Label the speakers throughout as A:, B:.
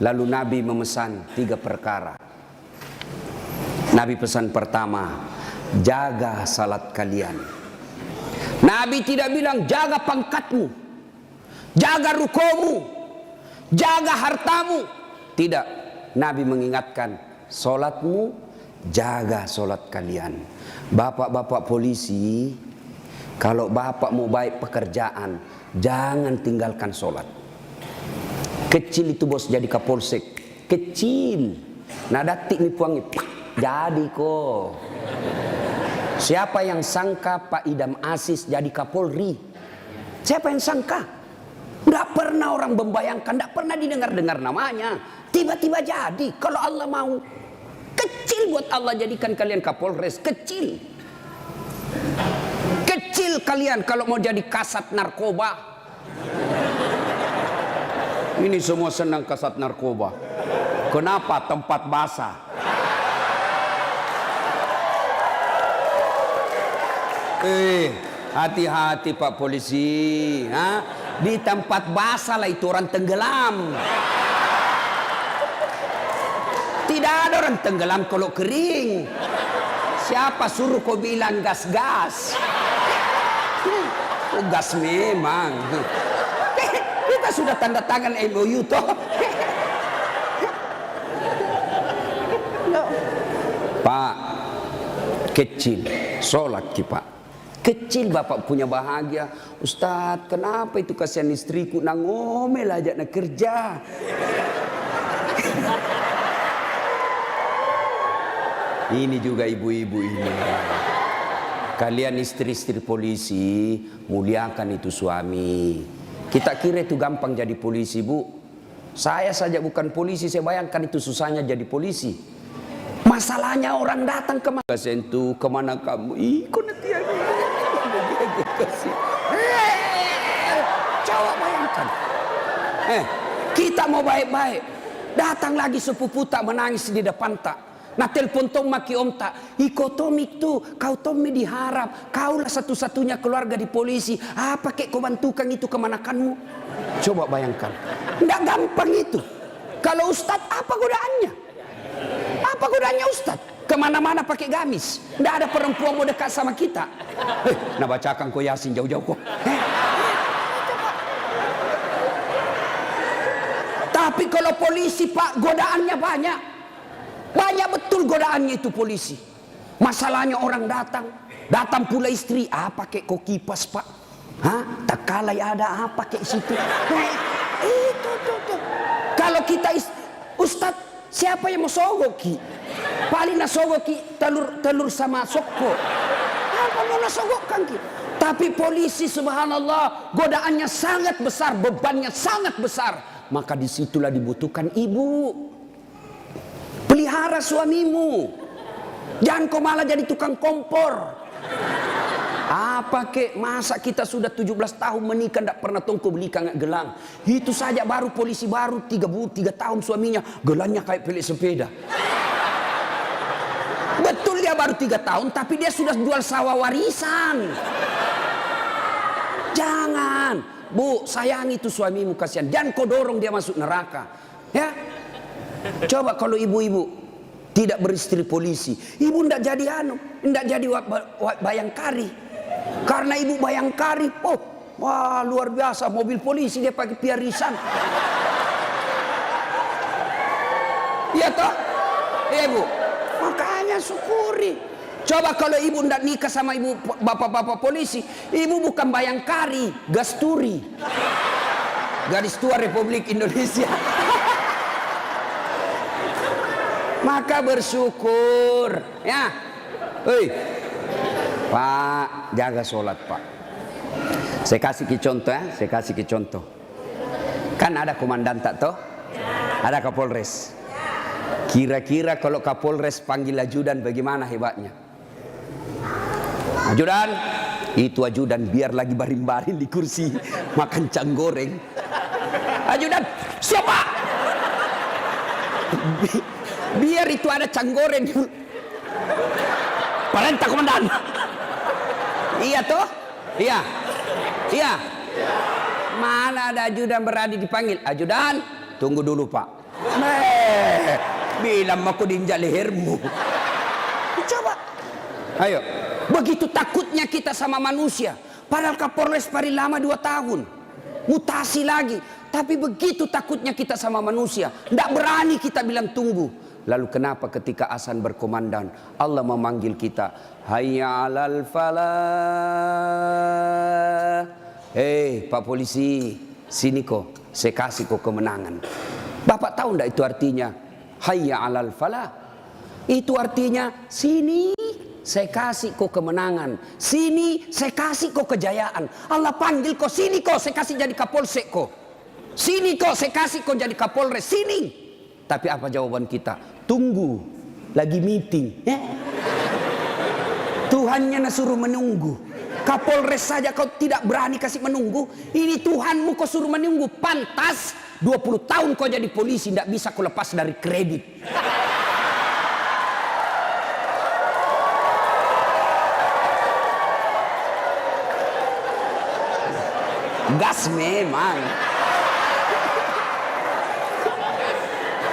A: Lalu Nabi memesan 3 perkara. Nabi pesan pertama, jaga salat kalian. Nabi tidak bilang jaga pangkatmu, jaga rukomu, jaga hartamu. Tidak. Nabi mengingatkan, salatmu, jaga salat kalian. Bapak-bapak polisi, kalau bapak mau baik pekerjaan, jangan tinggalkan salat. Kecil itu bos jadi kapolsek, kecil. Nah datik nih puangi, jadi kok. Siapa yang sangka Pak Idam Aziz jadi Kapolri? Siapa yang sangka? Tidak pernah orang membayangkan, tidak pernah didengar-dengar namanya. Tiba-tiba jadi, kalau Allah mau. Kecil buat Allah jadikan kalian Kapolres, kecil. Kecil kalian kalau mau jadi kasat narkoba. Ini semua senang kasat narkoba. Kenapa? Tempat basah. Hati-hati Pak Polisi. Di tempat basah lah itu orang tenggelam. Tidak ada orang tenggelam kalau kering. Siapa suruh kau bilang gas-gas? Gas memang. Kita sudah tanda tangan MOU toh. Pak, kecil, sholat ki Pak. Kecil bapak punya bahagia. Ustadz, kenapa itu kasihan istriku nangomel aja nak kerja. Ini juga ibu-ibu ini. Kalian istri-istri polisi, muliakan itu suami. Kita kira itu gampang jadi polisi, Bu. Saya saja bukan polisi, saya bayangkan itu susahnya jadi polisi. Masalahnya orang datang ke mana? Sentuh, kemana kamu? Kok nanti coba bayangkan. Kita mau baik-baik. Datang lagi sepupu tak menangis di depan tak. Nah telepon tong maki om tak. Iko tomik tuh, kau Tommy diharap. Kaulah satu-satunya keluarga di polisi. Apa kek kau bantukan itu kemanakanmu? Coba bayangkan. Nggak gampang itu. Kalau Ustadz apa godaannya? Apa godaannya Ustadz? Kemana-mana pakai gamis. Nggak ada perempuan mau dekat sama kita. Nah bacakan kau Yasin jauh-jauh kok. Tapi kalau polisi Pak, godaannya banyak. Banyak betul godaannya itu polisi. Masalahnya orang datang. Datang pula istri. Apa kek kok kipas Pak? Tak kalai ada apa kek situ. Itu. Kalau kita Ustadz, siapa yang mau sogoki? Paling nasogoki telur sama soko. Apa mau nasogokkan ki? Tapi polisi subhanallah godaannya sangat besar, bebannya sangat besar. Maka disitulah dibutuhkan ibu. Pelihara suamimu. Jangan kau malah jadi tukang kompor. Apa kek masa kita sudah 17 tahun menikah tidak pernah tongko beli gelang. Itu saja baru polisi baru 3 tahun suaminya gelangnya kayak pelik sepeda. Betul dia baru 3 tahun tapi dia sudah jual sawah warisan. Jangan. Bu, sayangi itu suamimu kasihan. Jangan kau dorong dia masuk neraka. Ya. Coba kalau ibu-ibu tidak beristri polisi, ibu ndak jadi ndak jadi bayangkari. Karena ibu bayangkari, wah luar biasa mobil polisi dia pakai piarisan. Iya toh? Iya Bu. Makanya syukuri. Coba kalau ibu ndak nikah sama ibu bapak-bapak polisi, ibu bukan bayangkari, gasturi. Gadis tua Republik Indonesia. Maka bersyukur ya. Pak, jaga sholat Pak. Saya kasih contoh ya, saya kasih contoh. Kan ada komandan tak toh? Ada Kapolres. Kira-kira kalau Kapolres panggil ajudan bagaimana hebatnya? Ajudan, itu ajudan biar lagi baring-baring di kursi makan cang goreng. Ajudan, siapa? Biar itu ada cang goreng. Perintah komandan. Iya toh? Iya. Iya. Mana ada ajudan berani dipanggil? Ajudan, tunggu dulu Pak. Bilang aku diinjak lehermu. Coba. Ayo. Begitu takutnya kita sama manusia. Padahal Kapolres paling lama 2 tahun. Mutasi lagi. Tapi begitu takutnya kita sama manusia. Tidak berani kita bilang tunggu. Lalu kenapa ketika azan berkumandang Allah memanggil kita, hayya 'alal falah. Hei Pak Polisi, sini kok, saya kasih kok kemenangan. Bapak tahu enggak itu artinya hayya 'alal falah? Itu artinya sini saya kasih kok kemenangan, sini saya kasih kok kejayaan. Allah panggil kok, sini kok saya kasih jadi Kapolsek kok, sini kok saya kasih kok jadi Kapolres, sini. Tapi apa jawaban kita? Tunggu, lagi meeting. Tuhannya suruh menunggu. Kapolres saja kau tidak berani kasih menunggu. Ini Tuhanmu kau suruh menunggu. Pantas 20 tahun kau jadi polisi, tidak bisa kau lepas dari kredit. Gas memang.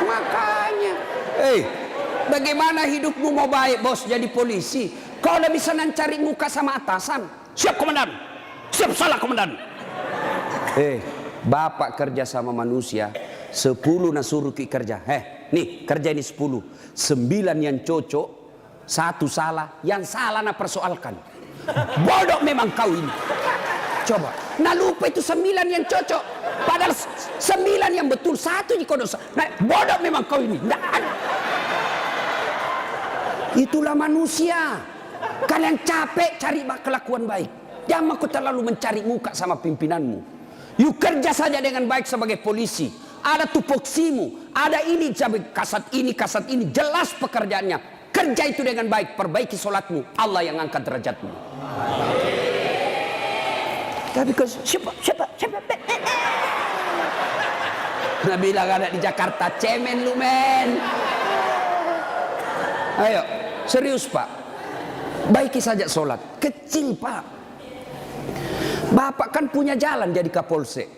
A: Makanya, bagaimana hidupmu mau baik bos jadi polisi? Kau udah bisa cari muka sama atasan. Siap komandan, siap salah komandan. Bapak kerja sama manusia, 10 nasuruh ki kerja. Nih kerja ini 10, 9 yang cocok, 1 salah, yang salah na persoalkan. Bodoh memang kau ini. Coba, nah lupa itu 9 yang cocok, padahal 9 yang betul, 1 di kodosa. Nah, bodoh memang kau ini. Nggak ada. Itulah manusia. Kalian capek cari kelakuan baik. Jangan kau terlalu mencari muka sama pimpinanmu. Yuk kerja saja dengan baik sebagai polisi. Ada tupoksimu, ada ini kasat ini, jelas pekerjaannya. Kerja itu dengan baik, perbaiki sholatmu, Allah yang angkat derajatmu. Tapi kau siapa? Nah bilang ada di Jakarta, cemen lu men. Ayo, serius Pak. Baiki saja sholat. Kecil Pak. Bapak kan punya jalan jadi Kapolsek.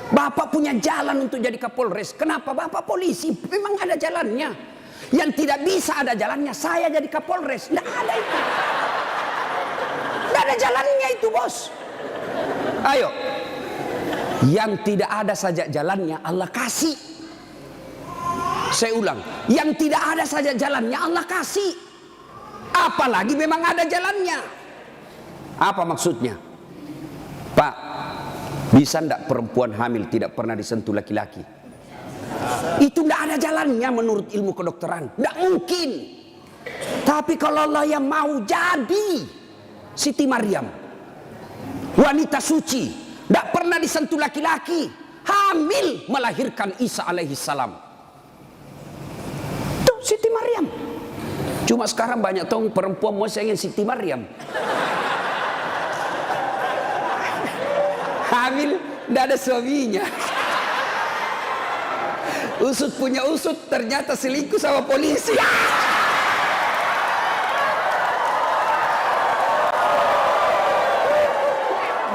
A: Bapak punya jalan untuk jadi Kapolres. Kenapa? Bapak polisi, memang ada jalannya. Yang tidak bisa ada jalannya, saya jadi Kapolres. Tidak ada itu. Tidak ada jalannya itu bos. Ayo, yang tidak ada saja jalannya Allah kasih. Saya ulang, yang tidak ada saja jalannya Allah kasih. Apalagi memang ada jalannya. Apa maksudnya? Pak, bisa ndak perempuan hamil tidak pernah disentuh laki-laki? Itu ndak ada jalannya menurut ilmu kedokteran. Ndak mungkin. Tapi kalau Allah yang mau jadi Siti Maryam, wanita suci, tidak pernah disentuh laki-laki, hamil melahirkan Isa alaihi salam. Tuh Siti Maryam. Cuma sekarang banyak tahu perempuan mau ingin Siti Maryam. Hamil tidak ada suaminya. Usut punya usut, ternyata selingkuh sama polisi.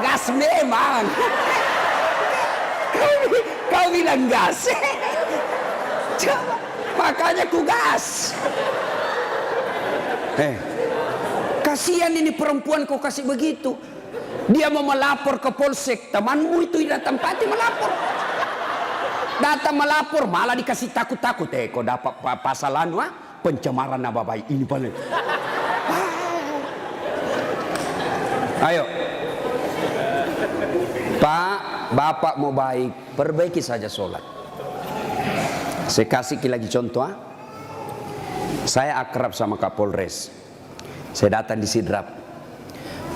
A: Gas memang. Kau bilang gas. Coba, makanya ku gas. Kasihan ini perempuan kau kasih begitu. Dia mau melapor ke polsek, temanmu itu datang pati melapor. Datang melapor malah dikasih takut-takut. Kau dapat pasalan pencemaran nama baik ini paling. Ayo. Pak, Bapak mau baik, perbaiki saja sholat. Saya kasih lagi contoh. Saya akrab sama Kapolres. Saya datang di Sidrap.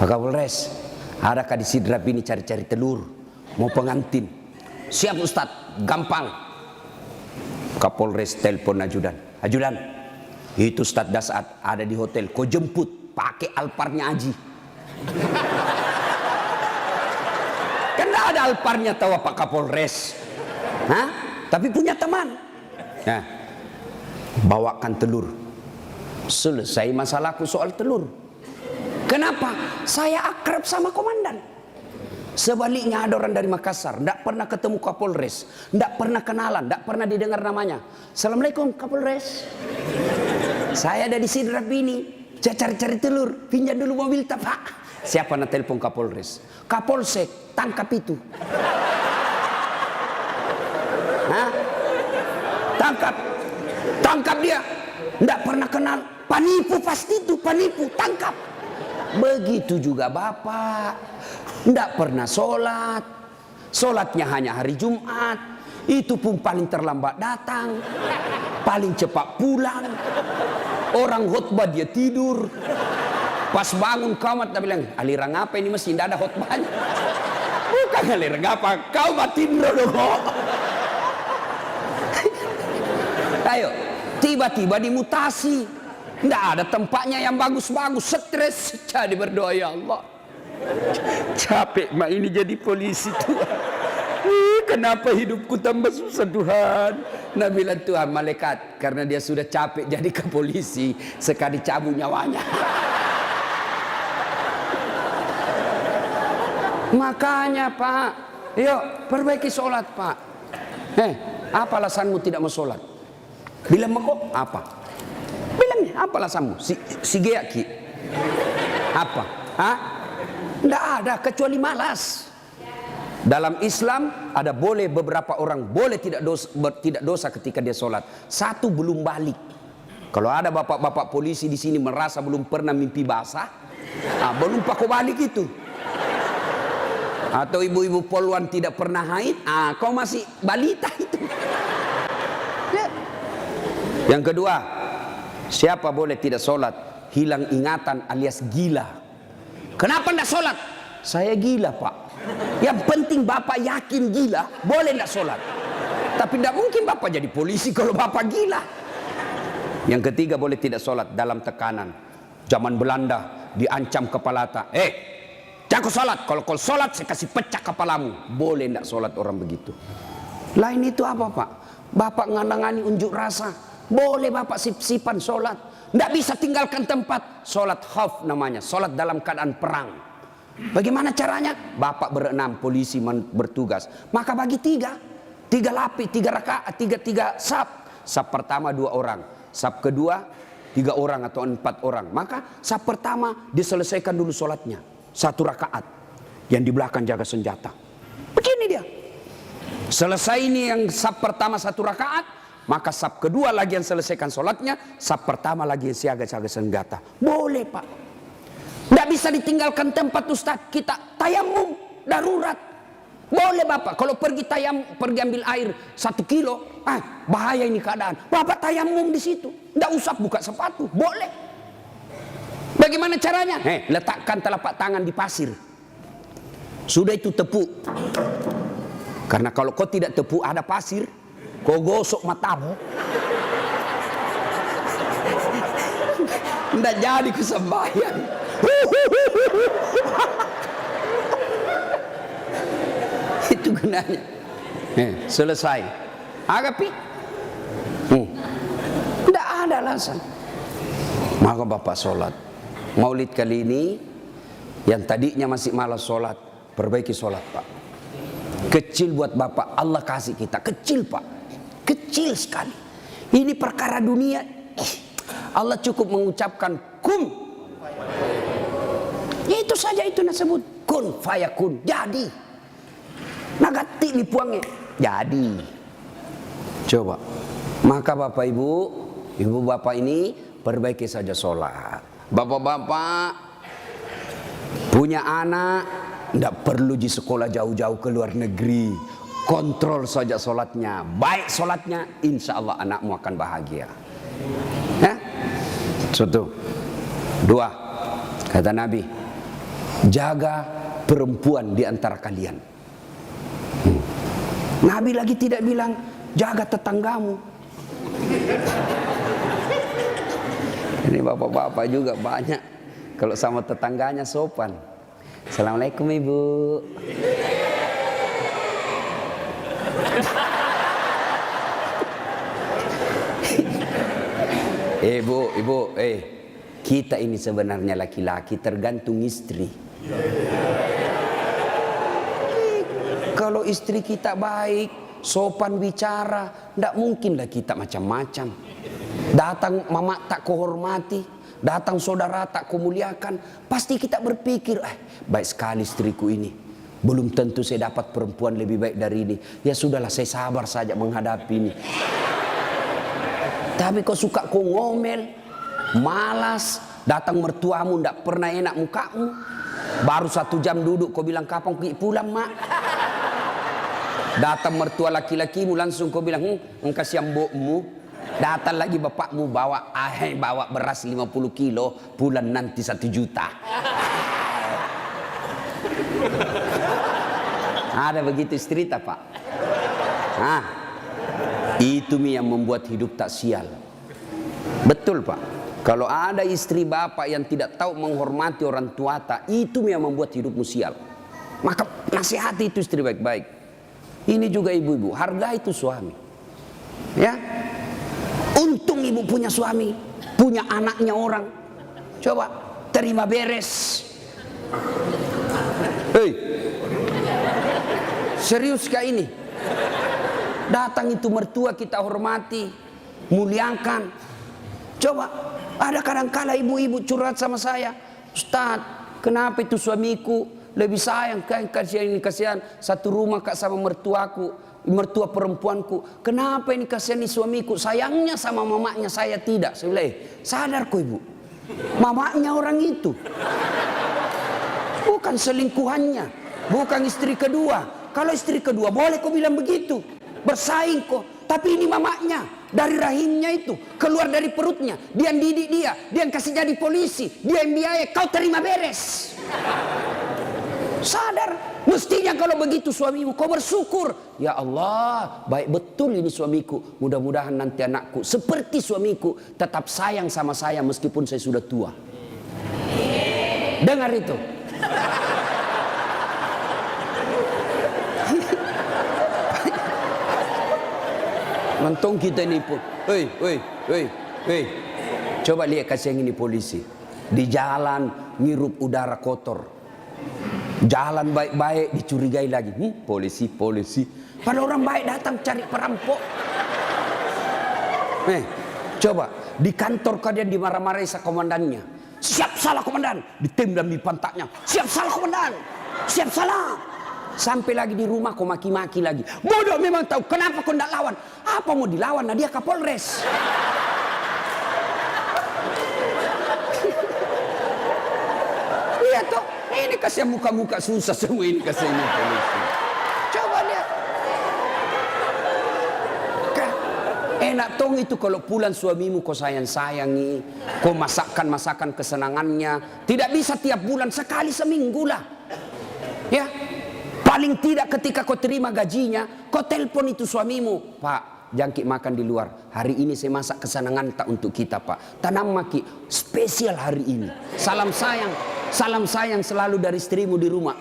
A: Pak Kapolres, adakah di Sidrap ini cari-cari telur? Mau pengantin? Siap Ustadz, gampang. Kapolres telepon ajudan. Ajudan, itu Ustadz Dasat ada di hotel. Kau jemput, pakai Alparnya Aji. Karena ada Alparnya tahu Pak Kapolres. Tapi punya teman. Nah, bawakan telur. Selesai masalahku soal telur. Kenapa? Saya akrab sama komandan. Sebaliknya ada orang dari Makassar, tidak pernah ketemu Kapolres, tidak pernah kenalan, tidak pernah didengar namanya. Assalamualaikum Kapolres. Saya ada di Sidrap ini, saya cari-cari telur, pinjam dulu mobil tak Pak. Siapa nak telepon Kapolres? Kapolsek, tangkap itu. Hah? Tangkap dia. Tidak pernah kenal, penipu pasti itu, penipu, tangkap. Begitu juga Bapak. Tidak pernah sholat, sholatnya hanya hari Jumat, itu pun paling terlambat datang, paling cepat pulang. Orang khutbah dia tidur, pas bangun kamat dia bilang, aliran apa ini masih tidak ada khutbahnya. Bukan aliran apa, kau matiin dulu kok. Ayo, tiba-tiba dimutasi, tidak ada tempatnya yang bagus-bagus, stres. Jadi berdoa, ya Allah, capek mak ini jadi polisi Tuhan. Kenapa hidupku tambah susah Tuhan? Nah bilang Tuhan, malaikat, karena dia sudah capek jadi ke polisi, sekali cabut nyawanya. Makanya Pak, yuk perbaiki sholat Pak. Apa alasanmu tidak mau sholat? Bilang kok apa? Bilangnya apa alasanmu? Si Geaki. Apa? Hah? Tidak ada kecuali malas. Dalam Islam ada boleh beberapa orang boleh tidak dosa ketika dia sholat. Satu, belum balik. Kalau ada bapak-bapak polisi di sini merasa belum pernah mimpi basah, belum pakai balik itu. Atau ibu-ibu poluan tidak pernah haid, kau masih balita itu. Ya. Yang kedua, siapa boleh tidak sholat? Hilang ingatan alias gila. Kenapa tidak sholat? Saya gila Pak. Yang penting Bapak yakin gila, boleh tidak sholat. Tapi tidak mungkin Bapak jadi polisi kalau Bapak gila. Yang ketiga, boleh tidak sholat dalam tekanan. Zaman Belanda diancam kepala tak. Jangan sholat. Kalau kau sholat saya kasih pecah kepalamu. Boleh tidak sholat orang begitu. Lain itu apa Pak? Bapak ngandangani unjuk rasa. Boleh Bapak sip-sipan sholat. Tidak bisa tinggalkan tempat. Sholat khauf namanya. Sholat dalam keadaan perang. Bagaimana caranya? Bapak berenam, polisi bertugas. Maka bagi tiga lapis, 3 rakaat, tiga saf. Saf pertama 2 orang, saf kedua 3 orang atau 4 orang. Maka saf pertama diselesaikan dulu sholatnya 1 rakaat. Yang di belakang jaga senjata. Begini dia. Selesai ini yang saf pertama 1 rakaat, maka saf kedua lagi yang selesaikan sholatnya, saf pertama lagi yang siaga-siaga senjata. Boleh Pak. Tidak bisa ditinggalkan tempat Ustaz. Kita tayamum darurat. Boleh Bapak. Kalau pergi ambil air 1 kilo, bahaya ini keadaan. Bapak tayamum di situ. Tidak usah buka sepatu. Boleh. Bagaimana caranya? Letakkan telapak tangan di pasir. Sudah itu tepuk. Karena kalau kau tidak tepuk ada pasir, kau gosok matamu. Tidak jadi kesembahyang. Itu gunanya. Selesai. Agapi. Tidak ada alasan. Maka Bapak sholat. Maulid kali ini, yang tadinya masih malas sholat, perbaiki sholat Pak. Kecil buat Bapak, Allah kasih kita. Kecil Pak. Kecil sekali. Ini perkara dunia. Allah cukup mengucapkan kum. Itu saja itu disebut kun fayakun. Jadi. Nagati lipuangnya. Jadi. Coba. Maka Bapak Ibu, Ibu Bapak ini perbaiki saja sholat. Bapak-bapak punya anak, tidak perlu di sekolah jauh-jauh ke luar negeri. Kontrol saja sholatnya. Baik sholatnya, insya Allah anakmu akan bahagia. Satu. 2. Kata Nabi, jaga perempuan di antara kalian. Nabi lagi tidak bilang jaga tetanggamu. Ini bapak-bapak juga banyak kalau sama tetangganya sopan. Assalamualaikum Ibu. Ibu, kita ini sebenarnya laki-laki tergantung istri. Kalau istri kita baik, sopan bicara, tidak mungkinlah kita macam-macam. Datang mama tak kau hormati, datang saudara tak kau muliakan, pasti kita berpikir, baik sekali istriku ini. Belum tentu saya dapat perempuan lebih baik dari ini. Ya sudahlah, saya sabar saja menghadapi ini. Tapi kau suka kau ngomel, malas, datang mertuamu tidak pernah enak mukamu. Baru 1 jam duduk kau bilang kapan pergi pulang mak. Datang mertua laki-lakimu langsung kau bilang kasihan mbokmu. Datang lagi bapakmu bawa beras 50 kilo, pulang nanti 1 juta. Ada begitu istri tak pak? Itu yang membuat hidup tak sial. Betul pak. Kalau ada istri bapak yang tidak tahu menghormati orang tua tak, itu yang membuat hidupmu sial. Maka nasihati itu istri baik-baik. Ini juga ibu-ibu, hargai itu suami. Ya, untung ibu punya suami, punya anaknya orang. Coba terima beres. Hei, serius kah ini? Datang itu mertua kita hormati, muliakan. Coba, ada kadang-kala ibu-ibu curhat sama saya, Ustaz, kenapa itu suamiku lebih sayang, kasihan satu rumah kak sama mertua perempuanku. Kenapa ini kasihan nih suamiku, sayangnya sama mamanya saya tidak. Saya bilang, sadar kok ibu, mamanya orang itu, bukan selingkuhannya, bukan istri kedua. Kalau istri kedua boleh kau bilang begitu, bersaing kok. Tapi ini mamanya, dari rahimnya itu, keluar dari perutnya, dia yang didik dia yang kasih jadi polisi, dia yang biaya, kau terima beres. Sadar, mestinya kalau begitu suamimu, kau bersyukur. Ya Allah, baik betul ini suamiku. Mudah-mudahan nanti anakku seperti suamiku, tetap sayang sama saya meskipun saya sudah tua. Dengar itu. Mentong kita ini pun, hei, coba lihat kasih yang ini polisi. Di jalan ngirup udara kotor. Jalan baik-baik dicurigai lagi. Polisi. Pada orang baik datang cari perampok. Coba di kantor kalian dimarah-marahi sa komandannya. Siap salah komandan, ditembak di pantatnya. Siap salah komandan, siap salah. Sampai lagi di rumah kau maki-maki lagi. Bodoh memang tahu kenapa kau tidak lawan. Apa mau dilawan? Nah dia Kapolres. Iya toh. Ini kasih muka-muka susah semua ini kasih ini polisi. Coba lihat. Enak tong itu kalau pulang suamimu kau sayang-sayangi. Kau masakan kesenangannya. Tidak bisa tiap bulan, sekali seminggu lah. Ya. Paling tidak ketika kau terima gajinya, kau telepon itu suamimu. Pak, jangkit makan di luar. Hari ini saya masak kesenangan tak untuk kita pak. Tanam maki, spesial hari ini. Salam sayang selalu dari istrimu di rumah.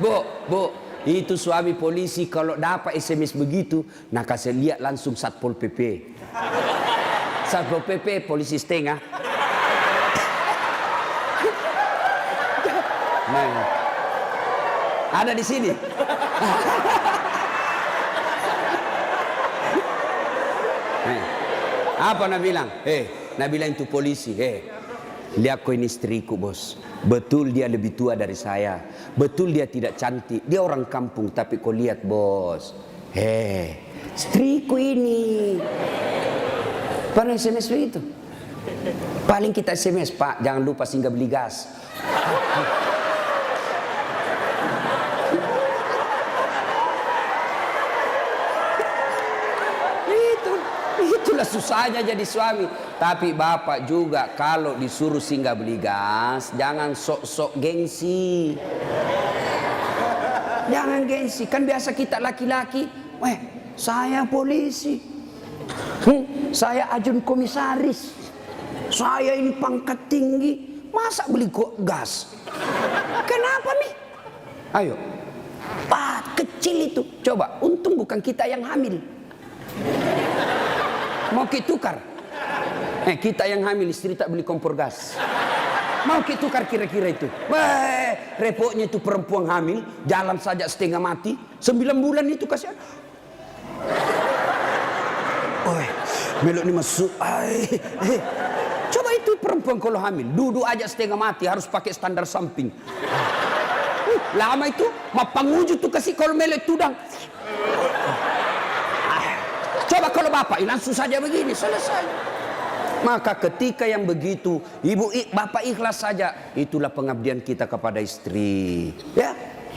A: Bu. Itu suami polisi kalau dapat SMS begitu, nah kasih lihat langsung Satpol PP. Satpol PP polisi setengah. Nah, ada di sini. Apa nak bilang? Nak bilang itu polisi. Lihat kau ini istriku bos. Betul dia lebih tua dari saya. Betul dia tidak cantik. Dia orang kampung. Tapi kau lihat bos. Istriku ini. Pernah SMS begitu? Paling kita SMS, Pak, jangan lupa singgah beli gas. Itulah susahnya jadi suami. Tapi bapak juga kalau disuruh singgah beli gas, jangan sok-sok gengsi. Jangan gengsi. Kan biasa kita laki-laki, saya polisi, saya ajun komisaris, saya ini pangkat tinggi, masa beli gas? Kenapa nih? Ayo, Pak, kecil itu. Coba, untung bukan kita yang hamil. Mau kita tukar? Kita yang hamil, istri tak beli kompor gas. Mau kita tukar kira-kira itu. Repotnya itu perempuan hamil, jalan saja setengah mati, 9 bulan itu kasihan. Melok ni masuk. Coba itu perempuan kalau hamil, duduk aja setengah mati, harus pakai standar samping. Lama itu, mapangujud tuh kasih kalau melek tudang. Coba kalau bapak, langsung saja begini, selesai. Maka ketika yang begitu, bapak ikhlas saja, itulah pengabdian kita kepada istri. Ya,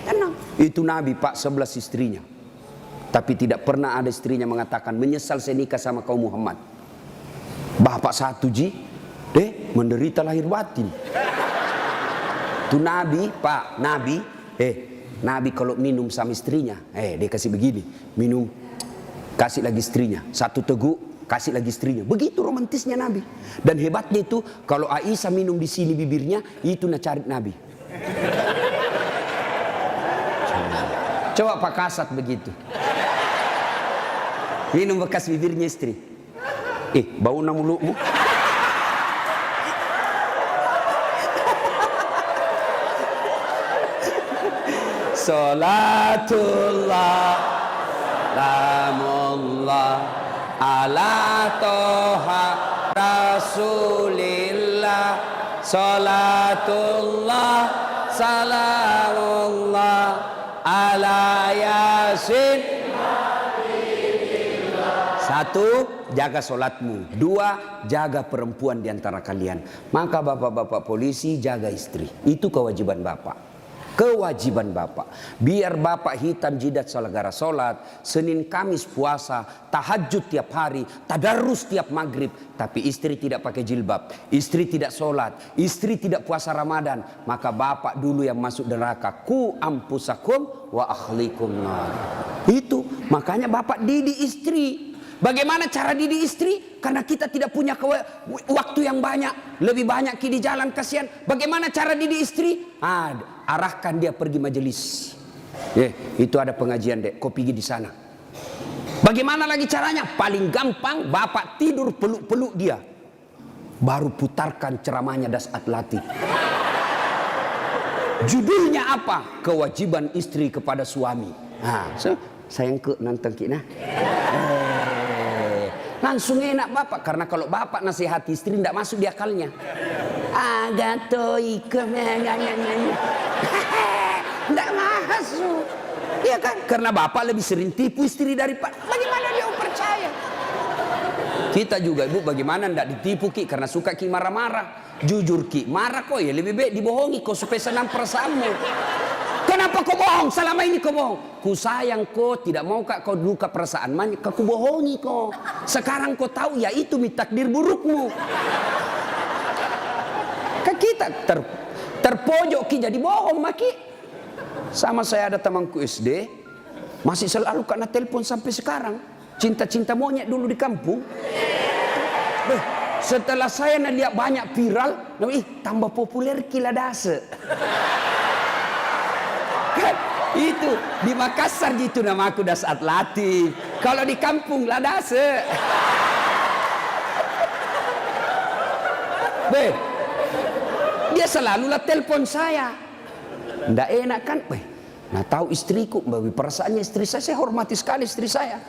A: tenang. Itu Nabi Pak 11 istrinya. Tapi tidak pernah ada istrinya mengatakan menyesal saya nikah sama kau Muhammad. Bapak satu menderita lahir batin. Itu Nabi Pak, Nabi kalau minum sama istrinya, dia kasih begini, minum, kasih lagi istrinya, satu teguk, kasih lagi istrinya. Begitu romantisnya Nabi. Dan hebatnya itu, kalau Aisyah minum di sini bibirnya, itu cari Nabi. Coba Pak Kasat begitu. Minum bekas bibirnya istri. Bau mulutmu. Salatullah Salamullah ala toha Rasulillah. Salatullah Salamullah ala Yasin. Satu, jaga solatmu. Dua, jaga perempuan di antara kalian. Maka bapak-bapak polisi jaga istri. Itu kewajiban bapak. Kewajiban bapak. Biar bapak hitam jidat gara solat, Senin Kamis puasa, tahajud tiap hari, tadarus tiap maghrib. Tapi istri tidak pakai jilbab, istri tidak solat, istri tidak puasa Ramadan. Maka bapak dulu yang masuk neraka. Ku ampusakum wa akhlikum nar. Itu makanya bapak didik istri. Bagaimana cara didik istri? Karena kita tidak punya waktu yang banyak. Lebih banyak di jalan, kasihan. Bagaimana cara didik istri? Arahkan dia pergi majelis. Itu ada pengajian dek, kau pergi di sana. Bagaimana lagi caranya? Paling gampang, bapak tidur peluk-peluk dia. Baru putarkan ceramahnya Dasat Latif. Judulnya apa? Kewajiban istri kepada suami. Sayang ke nonton kita. Langsung enak bapak. Karena kalau bapak nasihati istri tidak masuk di akalnya. Tidak masuk. Iya kan? Karena bapak lebih sering tipu istri daripada. Bagaimana dia percaya? Kita juga ibu bagaimana tidak ditipu Ki. Karena suka Ki marah-marah. Jujur Ki. Marah kok ya lebih baik dibohongi kok supaya senang perasaanmu. Kenapa kau bohong? Selama ini kau bohong. Ku sayang kau, tidak mau kau luka perasaan. Kau bohongi kau. Sekarang kau tahu ya itu takdir burukmu. Kan kita terpojok Ki jadi bohong Maki. Sama saya ada temanku SD, masih selalu kena telepon sampai sekarang. Cinta-cinta monyet dulu di kampung. Setelah saya lihat banyak viral, tambah populer Ki Ladase. Itu di Makassar gitu nama aku Dasat Latif. Kalau di kampung Ladase. Dia selalulah telepon saya. Nggak enak kan? Nah tahu istriku, bagi perasaannya istri saya hormati sekali istri saya.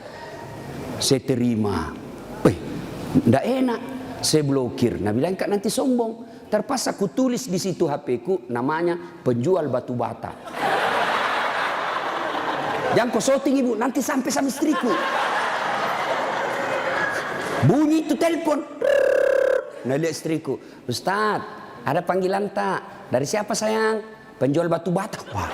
A: Saya terima. Nggak enak. Saya blokir. Nah bilang Kak nanti sombong. Terpaksa ku tulis di situ HP-ku namanya penjual batu bata. Jangan kau shooting ibu, nanti sampai sama istriku. Bunyi itu telepon. Nah lihat istriku, Ustaz, ada panggilan tak? Dari siapa sayang? Penjual batu bata. Wah.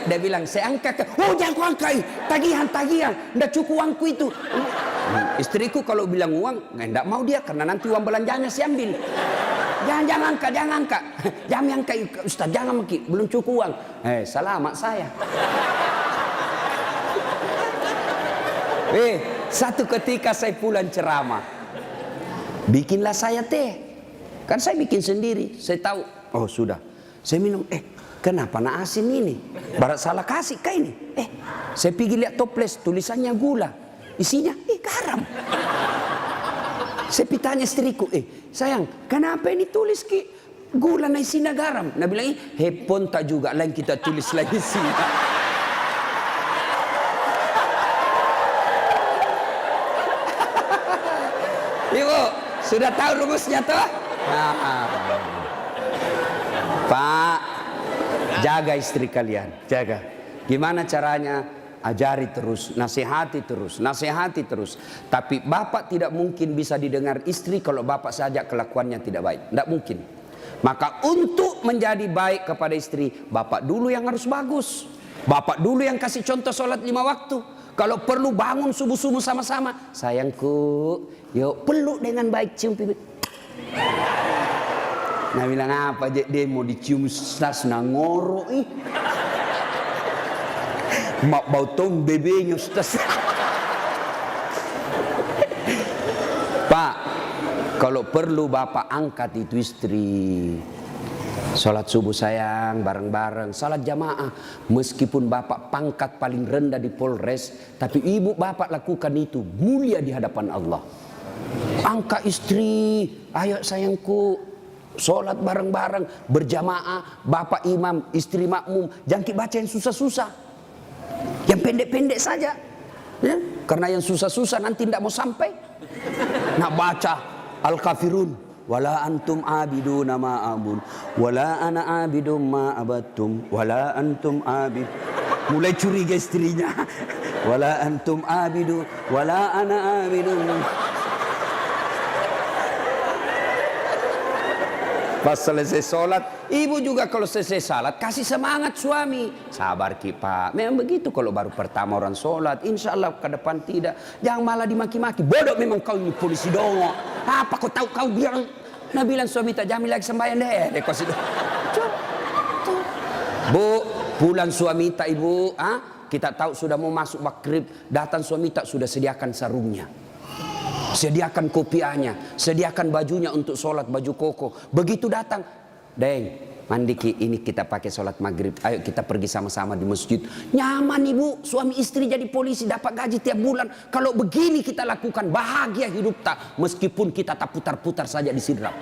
A: Dia bilang, saya angkat. Oh jangan kau angkat, tagihan. Nggak cukup uangku itu. Istriku kalau bilang uang, nggak mau dia karena nanti uang belanjanya saya ambil. Jangan angkat. Jangan angkat Ustaz, jangan Maki, belum cukup uang. Selamat saya. Satu ketika saya pulang ceramah. Bikinlah saya teh. Kan saya bikin sendiri. Saya tahu, oh sudah. Saya minum, kenapa nak asin ini? Barat salah kasih kah ini? Saya pergi lihat toples, tulisannya gula. Isinya, garam. Saya tanya istriku, sayang, kenapa ini tulis ki gula na isina garam? Nabi bilang, hepon tak juga, lain kita tulis lagi sini. Ibu, sudah tahu rumusnya toh? Pak, jaga istri kalian, jaga. Gimana caranya? Ajari terus, nasihati terus, nasihati terus. Tapi bapak tidak mungkin bisa didengar istri kalau bapak saja kelakuannya tidak baik. Tidak mungkin. Maka untuk menjadi baik kepada istri, bapak dulu yang harus bagus. Bapak dulu yang kasih contoh sholat 5 waktu. Kalau perlu bangun subuh-subuh sama-sama. Sayangku, yuk peluk dengan baik, cium pipi. Nah bilang apa aja dia mau dicium stas nangoro mak bau tong bebenya stas. Pak, kalau perlu bapak angkat itu istri. Salat subuh sayang, bareng-bareng, salat jamaah. Meskipun bapak pangkat paling rendah di Polres, tapi ibu bapak lakukan itu mulia di hadapan Allah. Angkat istri, ayo sayangku, salat bareng-bareng, berjamaah, bapak imam, istri makmum. Jangan baca yang susah-susah, yang pendek-pendek saja. Ya? Karena yang susah-susah nanti tidak mau sampai. Nak baca Al-Kafirun. Wala antum abiduna ma abun, wala ana abidum ma abattum, wala antum abid. Mulai curiga istrinya. Wala antum abidu, wala ana abidum. Pas selesai sholat, ibu juga kalau selesai sholat kasih semangat suami. Sabar ki pak, memang begitu kalau baru pertama orang sholat. Insya Allah ke depan tidak. Jangan malah dimaki-maki. Bodoh memang kau ini polisi dongo. Apa kau tahu kau bilang? Nah bilang suami tak jamin lagi sembahyang deh. Bu, pulang suami tak ibu. Kita tahu sudah mau masuk maghrib. Datang suami tak sudah sediakan sarungnya. Sediakan kopiahnya, sediakan bajunya untuk sholat, baju koko. Begitu datang, Deng, mandi ki, ini kita pakai sholat maghrib. Ayo kita pergi sama-sama di masjid. Nyaman ibu, suami istri jadi polisi, dapat gaji tiap bulan. Kalau begini kita lakukan, bahagia hidup tak. Meskipun kita tak putar-putar saja di sidrap.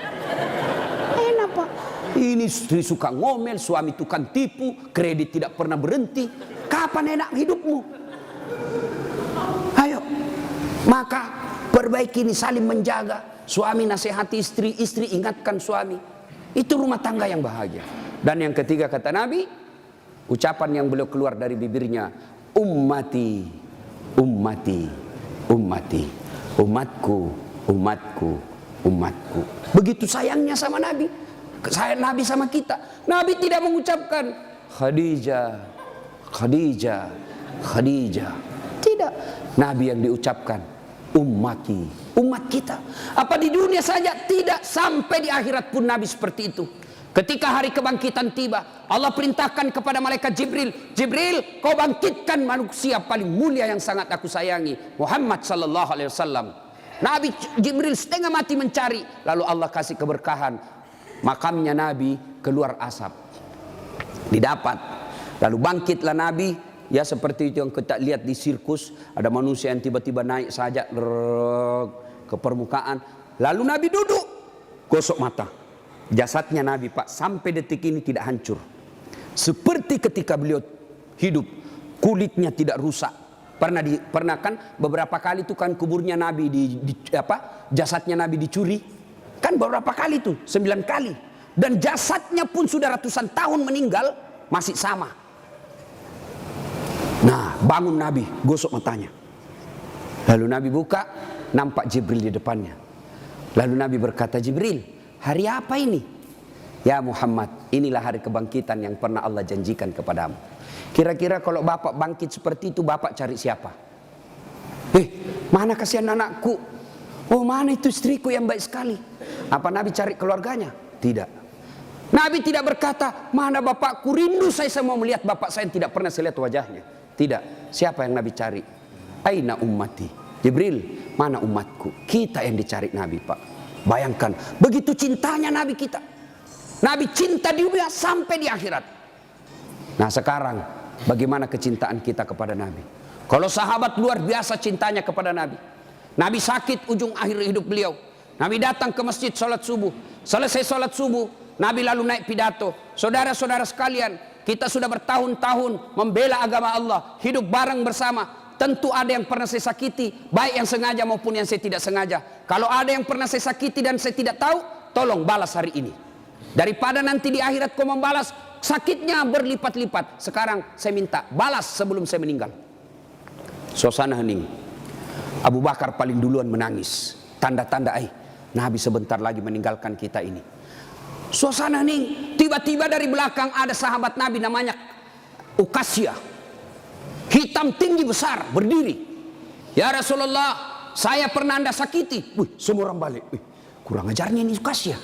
A: Enak pak. Ini istri suka ngomel, suami tukang tipu, kredit tidak pernah berhenti. Kapan enak hidupmu? Ayo, maka perbaiki ini, saling menjaga. Suami nasihati istri, istri ingatkan suami. Itu rumah tangga yang bahagia. Dan yang ketiga kata Nabi, ucapan yang beliau keluar dari bibirnya, ummati, ummati, ummati, umatku, umatku, umatku. Begitu sayangnya sama Nabi. Sayang Nabi sama kita. Nabi tidak mengucapkan Khadijah, Khadijah, Khadijah. Tidak. Nabi yang diucapkan ummati, umat kita. Apa di dunia saja? Tidak, sampai di akhirat pun Nabi seperti itu. Ketika hari kebangkitan tiba, Allah perintahkan kepada malaikat Jibril, Jibril, kau bangkitkan manusia paling mulia yang sangat aku sayangi, Muhammad sallallahu alaihi wasallam. Nabi Jibril setengah mati mencari, lalu Allah kasih keberkahan. Makamnya Nabi keluar asap. Didapat. Lalu bangkitlah Nabi. Ya seperti itu yang kita lihat di sirkus. Ada manusia yang tiba-tiba naik saja ke permukaan. Lalu Nabi duduk. Gosok mata. Jasadnya Nabi pak sampai detik ini tidak hancur. Seperti ketika beliau hidup. Kulitnya tidak rusak. Pernah kan beberapa kali itu kan kuburnya Nabi jasadnya Nabi dicuri. Kan beberapa kali itu 9 kali. Dan jasadnya pun sudah ratusan tahun meninggal. Masih sama. Nah, bangun Nabi, gosok matanya. Lalu Nabi buka, nampak Jibril di depannya. Lalu Nabi berkata, Jibril, hari apa ini? Ya Muhammad, inilah hari kebangkitan yang pernah Allah janjikan kepadamu. Kira-kira kalau bapak bangkit seperti itu, bapak cari siapa? Mana kasihan anakku? Oh, mana itu istriku yang baik sekali? Apa Nabi cari keluarganya? Tidak. Nabi tidak berkata, mana bapakku, rindu saya mau melihat bapak saya yang tidak pernah saya lihat wajahnya. Tidak. Siapa yang Nabi cari? Aina ummati. Jibril, mana umatku? Kita yang dicari Nabi pak. Bayangkan, begitu cintanya Nabi kita. Nabi cinta di dunia sampai di akhirat. Nah sekarang, bagaimana kecintaan kita kepada Nabi? Kalau sahabat luar biasa cintanya kepada Nabi. Nabi sakit ujung akhir hidup beliau. Nabi datang ke masjid sholat subuh. Selesai sholat subuh, Nabi lalu naik pidato. Saudara-saudara sekalian, kita sudah bertahun-tahun membela agama Allah, hidup bareng bersama. Tentu ada yang pernah saya sakiti, baik yang sengaja maupun yang saya tidak sengaja. Kalau ada yang pernah saya sakiti dan saya tidak tahu, tolong balas hari ini. Daripada nanti di akhirat kau membalas, sakitnya berlipat-lipat. Sekarang saya minta balas sebelum saya meninggal. Suasana hening. Abu Bakar paling duluan menangis. Tanda-tanda Nabi sebentar lagi meninggalkan kita ini. Suasana hening. Tiba-tiba dari belakang ada sahabat Nabi namanya Ukasya. Hitam tinggi besar berdiri. Ya Rasulullah, saya pernah Anda sakiti. Semua orang balik. Kurang ajarnya ini Ukasya.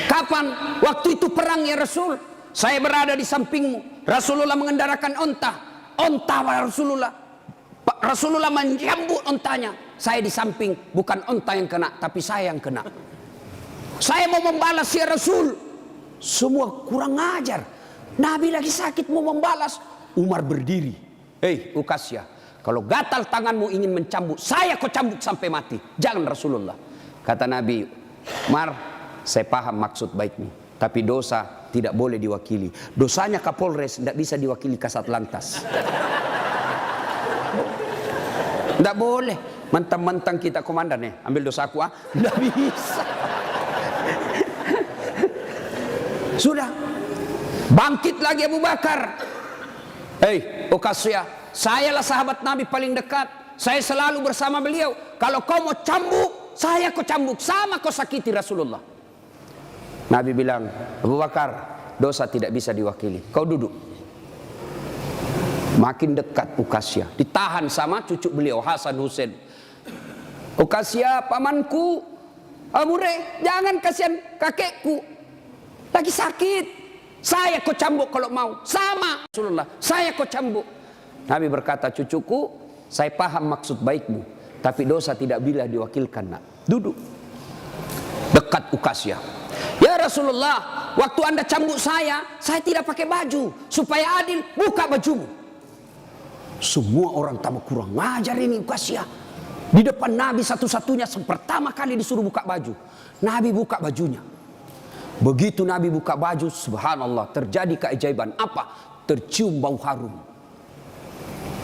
A: Kapan? Waktu itu perang ya Rasul. Saya berada di sampingmu. Rasulullah mengendarakan onta. Onta Rasulullah. Rasulullah menyambut ontanya. Saya di samping, bukan onta yang kena, tapi saya yang kena. Saya mau membalas ya Rasul. Semua kurang ajar. Nabi lagi sakit mau membalas. Umar berdiri. Ukasya, kalau gatal tanganmu ingin mencambuk, saya kau cambuk sampai mati. Jangan Rasulullah. Kata Nabi, Umar, saya paham maksud baikmu, tapi dosa tidak boleh diwakili. Dosanya Kapolres tidak bisa diwakili Kasat Lantas. Tidak boleh. Mentang-mentang kita komandan ambil dosaku tidak bisa. Sudah. Bangkit lagi Abu Bakar. Ukasya, sayalah sahabat Nabi paling dekat. Saya selalu bersama beliau. Kalau kau mau cambuk, saya kau cambuk. Sama kau sakiti Rasulullah. Nabi bilang, Abu Bakar, dosa tidak bisa diwakili. Kau duduk. Makin dekat Ukasya. Ditahan sama cucu beliau, Hasan Husain. Ukasya, pamanku. Amure, jangan kasihan kakekku. Lagi sakit. Saya kau cambuk kalau mau. Sama Rasulullah, saya kau cambuk. Nabi berkata, cucuku, saya paham maksud baikmu, tapi dosa tidak bila diwakilkan. Nak, duduk dekat Ukasya. Ya Rasulullah, waktu Anda cambuk saya tidak pakai baju. Supaya adil, buka bajumu. Semua orang tambah kurang ngajar ini Ukasya. Di depan Nabi satu-satunya pertama kali disuruh buka baju. Nabi buka bajunya. Begitu Nabi buka baju, subhanallah, terjadi keajaiban. Apa? Tercium bau harum.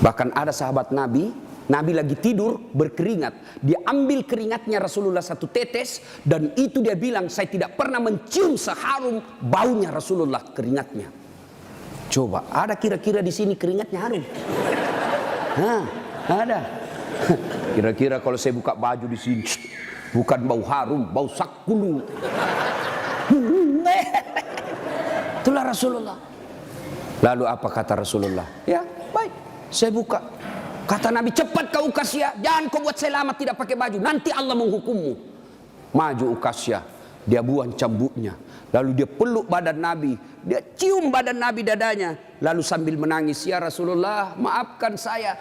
A: Bahkan ada sahabat Nabi, Nabi lagi tidur berkeringat. Dia ambil keringatnya Rasulullah satu tetes, dan itu dia bilang, saya tidak pernah mencium seharum baunya Rasulullah keringatnya. Coba, ada kira-kira di sini keringatnya harum? Ada. Kira-kira kalau saya buka baju di sini, bukan bau harum, bau sakulu. Itulah Rasulullah. Lalu apa kata Rasulullah? Ya, baik, saya buka. Kata Nabi, cepat kau Ukasya, jangan kau buat saya lama tidak pakai baju, nanti Allah menghukummu. Maju Ukasya, dia buang cambuknya. Lalu dia peluk badan Nabi, dia cium badan Nabi dadanya. Lalu sambil menangis, ya Rasulullah, maafkan saya.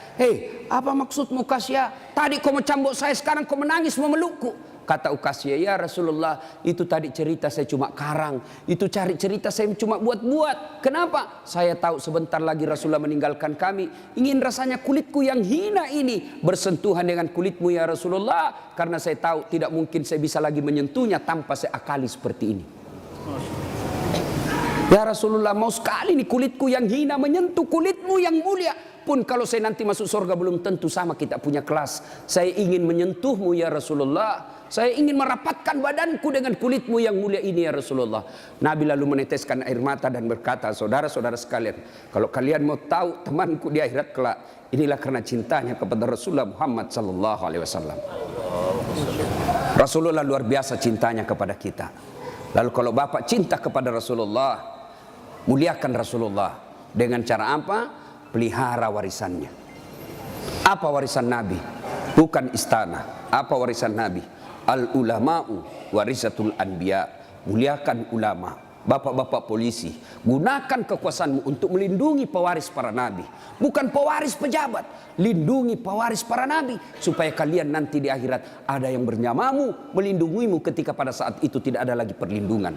A: Apa maksudmu Ukasya? Tadi kau mencambuk saya, sekarang kau menangis memelukku. Kata Ukasya, ya Rasulullah, itu tadi cerita saya cuma karang. Itu cari cerita saya cuma buat-buat. Kenapa? Saya tahu sebentar lagi Rasulullah meninggalkan kami. Ingin rasanya kulitku yang hina ini bersentuhan dengan kulitmu ya Rasulullah. Karena saya tahu tidak mungkin saya bisa lagi menyentuhnya tanpa saya akali seperti ini. Ya Rasulullah, mau sekali nih kulitku yang hina menyentuh kulitmu yang mulia. Pun kalau saya nanti masuk surga belum tentu sama kita punya kelas. Saya ingin menyentuhmu ya Rasulullah. Saya ingin merapatkan badanku dengan kulitmu yang mulia ini ya Rasulullah. Nabi lalu meneteskan air mata dan berkata, saudara-saudara sekalian, kalau kalian mau tahu temanku di akhirat kelak, inilah karena cintanya kepada Rasulullah Muhammad sallallahu alaihi wasallam. Rasulullah luar biasa cintanya kepada kita. Lalu kalau Bapak cinta kepada Rasulullah, muliakan Rasulullah dengan cara apa? Pelihara warisannya. Apa warisan Nabi? Bukan istana. Apa warisan Nabi? Al-ulama'u warisatul anbiya. Muliakan ulama. Bapak-bapak polisi, gunakan kekuasaanmu untuk melindungi pewaris para nabi. Bukan pewaris pejabat. Lindungi pewaris para nabi. Supaya kalian nanti di akhirat ada yang bernyamamu, melindungimu ketika pada saat itu tidak ada lagi perlindungan.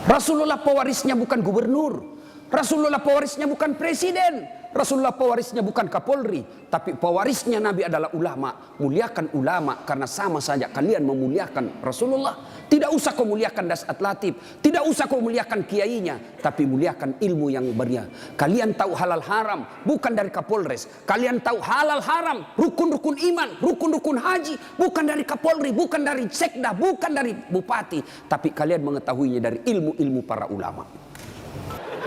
A: Rasulullah pewarisnya bukan gubernur. Rasulullah pewarisnya bukan presiden. Rasulullah pewarisnya bukan Kapolri, tapi pewarisnya Nabi adalah ulama. Muliakan ulama karena sama saja kalian memuliakan Rasulullah. Tidak usah kau muliakan Dasat Latif, tidak usah kau muliakan kiainya, tapi muliakan ilmu yang beria. Kalian tahu halal haram bukan dari Kapolres. Kalian tahu halal haram, rukun-rukun iman, rukun-rukun haji bukan dari Kapolri, bukan dari sekda, bukan dari bupati, tapi kalian mengetahuinya dari ilmu-ilmu para ulama.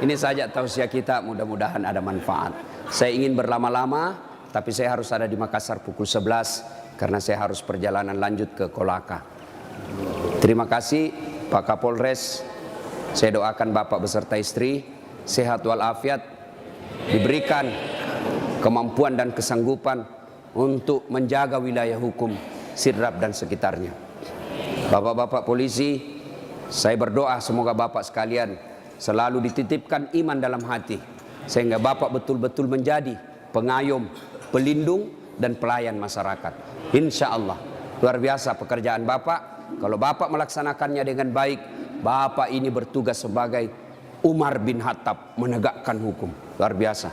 A: Ini saja tausiah kita, mudah-mudahan ada manfaat. Saya ingin berlama-lama, tapi saya harus ada di Makassar pukul 11 karena saya harus perjalanan lanjut ke Kolaka. Terima kasih Pak Kapolres. Saya doakan Bapak beserta istri sehat walafiat, diberikan kemampuan dan kesanggupan untuk menjaga wilayah hukum Sidrap dan sekitarnya. Bapak-bapak polisi, saya berdoa semoga Bapak sekalian selalu dititipkan iman dalam hati, sehingga Bapak betul-betul menjadi pengayom, pelindung, dan pelayan masyarakat. Insya Allah, luar biasa pekerjaan Bapak. Kalau Bapak melaksanakannya dengan baik, Bapak ini bertugas sebagai Umar bin Khattab, menegakkan hukum. Luar biasa.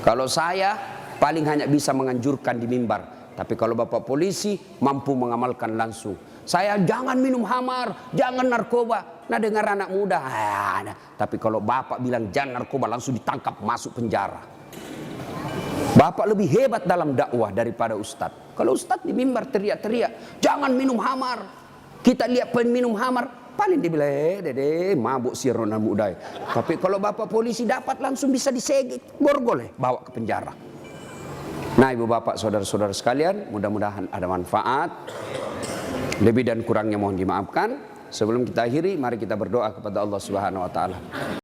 A: Kalau saya paling hanya bisa menganjurkan di mimbar, tapi kalau Bapak polisi mampu mengamalkan langsung. Saya jangan minum khamar, jangan narkoba. Nah, dengar anak muda, tapi kalau Bapak bilang jangan narkoba, langsung ditangkap masuk penjara. Bapak lebih hebat dalam dakwah daripada ustadz. Kalau ustadz di mimbar teriak-teriak, jangan minum khamar. Kita lihat peminum khamar, paling dibilang, dede, mabuk si Ronald muda. Tapi kalau Bapak polisi dapat langsung bisa disegit, borgol, bawa ke penjara. Nah, ibu bapak, saudara-saudara sekalian, mudah-mudahan ada manfaat. Lebih dan kurangnya mohon dimaafkan. Sebelum kita akhiri, mari kita berdoa kepada Allah Subhanahu wa taala.